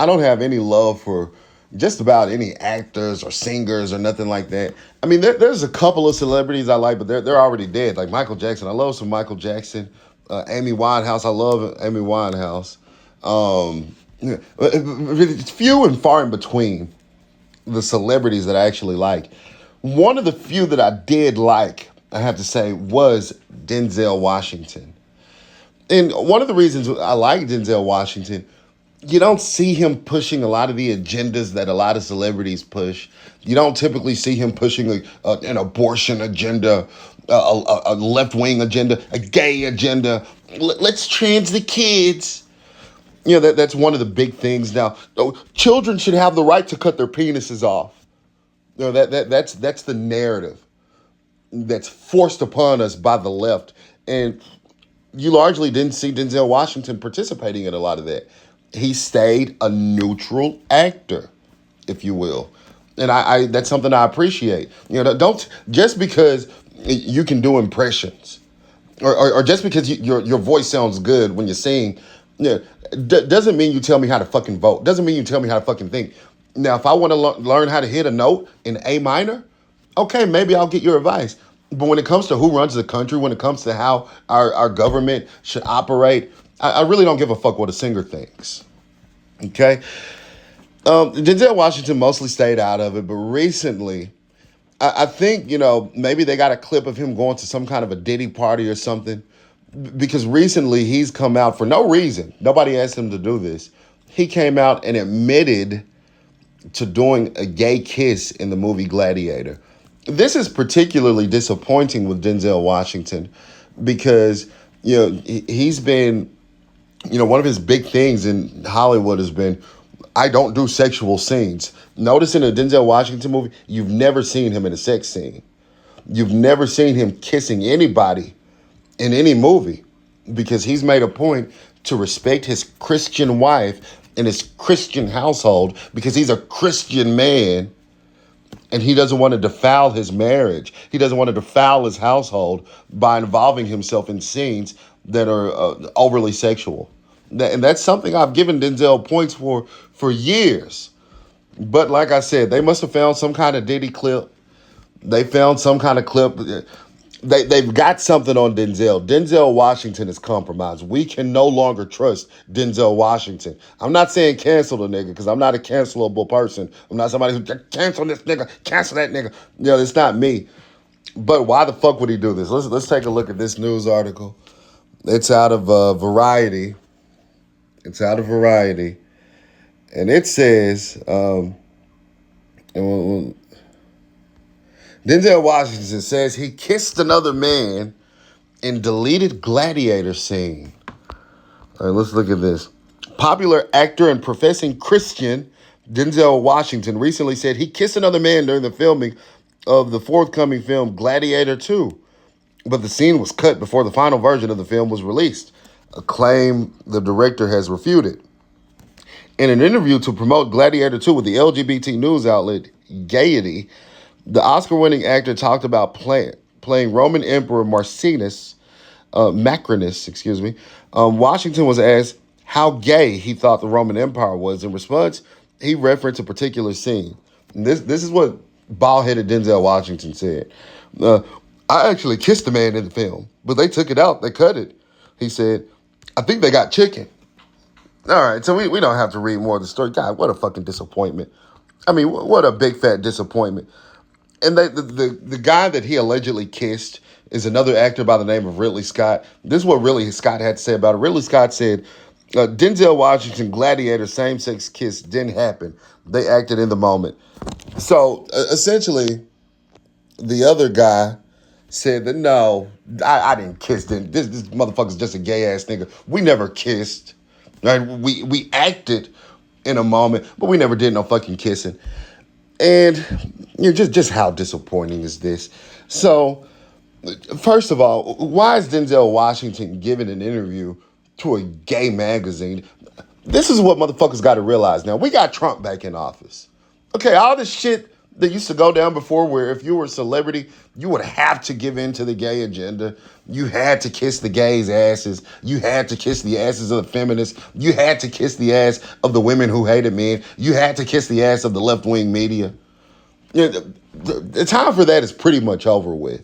I don't have any love for just about any actors or singers or nothing like that. I mean, there's a couple of celebrities I like, but they're already dead. Like Michael Jackson, I love some Michael Jackson. Amy Winehouse, I love Amy Winehouse. Yeah, it's few and far in between the celebrities that I actually like. One of the few that I did like, I have to say, was Denzel Washington. And one of the reasons I like Denzel Washington, you don't see him pushing a lot of the agendas that a lot of celebrities push. You don't typically see him pushing an abortion agenda, a left wing agenda, a gay agenda. Let's trans the kids. You know, that's one of the big things now. Children should have the right to cut their penises off. You know, that's the narrative that's forced upon us by the left. And you largely didn't see Denzel Washington participating in a lot of that. He stayed a neutral actor, if you will. And I that's something I appreciate. You know, don't just because you can do impressions or just because your voice sounds good when you're singing, yeah, doesn't mean you tell me how to fucking vote. Doesn't mean you tell me how to fucking think. Now, if I want to learn how to hit a note in A minor, okay, maybe I'll get your advice. But when it comes to who runs the country, when it comes to how our government should operate, I really don't give a fuck what a singer thinks. Okay? Denzel Washington mostly stayed out of it, but recently, I think, you know, maybe they got a clip of him going to some kind of a Diddy party or something. Because recently he's come out for no reason. Nobody asked him to do this. He came out and admitted to doing a gay kiss in the movie Gladiator. This is particularly disappointing with Denzel Washington because, you know, he's been, you know, one of his big things in Hollywood has been, I don't do sexual scenes. Notice in a Denzel Washington movie, you've never seen him in a sex scene. You've never seen him kissing anybody in any movie because he's made a point to respect his Christian wife and his Christian household because he's a Christian man and he doesn't want to defile his marriage. He doesn't want to defile his household by involving himself in scenes that are overly sexual. And that's something I've given Denzel points for years. But like I said, they must have found some kind of Diddy clip. They found some kind of clip. They've got something on Denzel. Denzel Washington is compromised. We can no longer trust Denzel Washington. I'm not saying cancel the nigga because I'm not a cancelable person. I'm not somebody who cancel this nigga, cancel that nigga. You know, it's not me. But why the fuck would he do this? Let's take a look at this news article. It's out of Variety. It's out of Variety. And it says, Denzel Washington says he kissed another man in deleted Gladiator scene. All right, let's look at this. Popular actor and professing Christian Denzel Washington recently said he kissed another man during the filming of the forthcoming film Gladiator 2. But the scene was cut before the final version of the film was released, a claim the director has refuted. In an interview to promote Gladiator 2 with the LGBT news outlet Gaiety, the Oscar-winning actor talked about playing Roman Emperor Macrinus. Washington was asked how gay he thought the Roman Empire was. In response, he referenced a particular scene. And this is what bald-headed Denzel Washington said. I actually kissed a man in the film, but they took it out. They cut it. He said, I think they got chicken. All right, so we don't have to read more of the story. God, what a fucking disappointment. I mean, what a big fat disappointment. And the guy that he allegedly kissed is another actor by the name of Ridley Scott. This is what Ridley Scott had to say about it. Ridley Scott said, Denzel Washington Gladiator same-sex kiss didn't happen. They acted in the moment. So essentially, the other guy said that, no, I didn't kiss them. This motherfucker's just a gay-ass nigga. We never kissed. Right? We acted in a moment, but we never did no fucking kissing. And you know, just how disappointing is this? So, first of all, why is Denzel Washington giving an interview to a gay magazine? This is what motherfuckers got to realize now. We got Trump back in office. Okay, all this shit that used to go down before where if you were a celebrity, you would have to give in to the gay agenda. You had to kiss the gays' asses. You had to kiss the asses of the feminists. You had to kiss the ass of the women who hated men. You had to kiss the ass of the left-wing media. You know, the time for that is pretty much over with.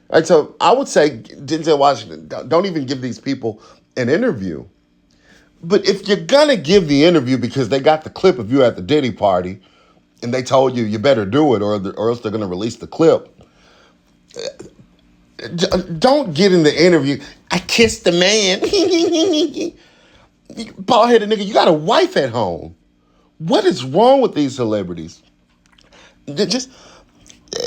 All right, so I would say Denzel Washington, don't even give these people an interview. But if you're gonna give the interview because they got the clip of you at the Diddy party and they told you you better do it or else they're gonna release the clip, don't get in the interview. I kissed the man. Bald-headed nigga, you got a wife at home. What is wrong with these celebrities? Just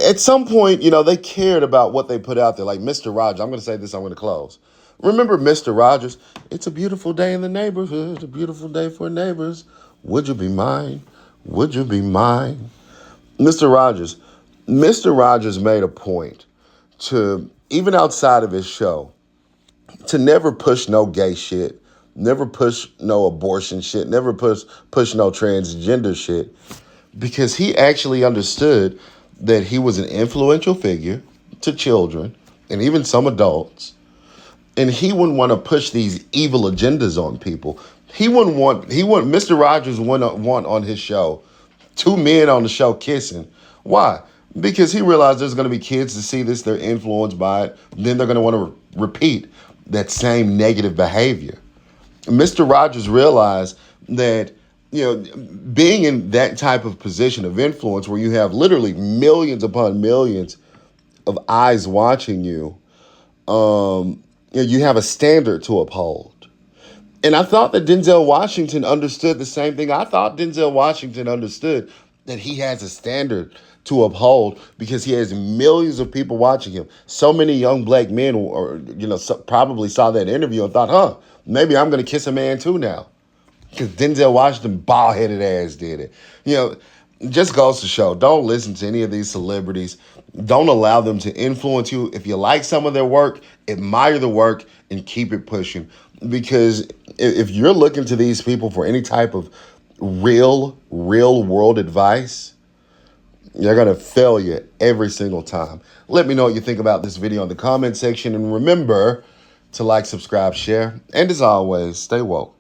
at some point, they cared about what they put out there. Like Mr. Rogers, I'm going to say this, I'm going to close. Remember Mr. Rogers? It's a beautiful day in the neighborhood. It's a beautiful day for neighbors. Would you be mine? Would you be mine? Mr. Rogers. Mr. Rogers made a point to, even outside of his show, to never push no gay shit, never push no abortion shit, never push no transgender shit, because he actually understood that he was an influential figure to children and even some adults. And he wouldn't want to push these evil agendas on people. Mr. Rogers wouldn't want on his show two men on the show kissing. Why? Because he realized there's going to be kids to see this, they're influenced by it, then they're going to want to repeat that same negative behavior. Mr. Rogers realized that, being in that type of position of influence where you have literally millions upon millions of eyes watching you, you have a standard to uphold. And I thought that Denzel Washington understood the same thing. I thought Denzel Washington understood that he has a standard to uphold because he has millions of people watching him. So many young black men, probably saw that interview and thought, maybe I'm going to kiss a man too now. Because Denzel Washington bald-headed ass did it. Just goes to show, don't listen to any of these celebrities. Don't allow them to influence you. If you like some of their work, admire the work and keep it pushing. Because if you're looking to these people for any type of real world advice, you're going to fail you every single time. Let me know what you think about this video in the comment section. And remember to like, subscribe, share. And as always, stay woke.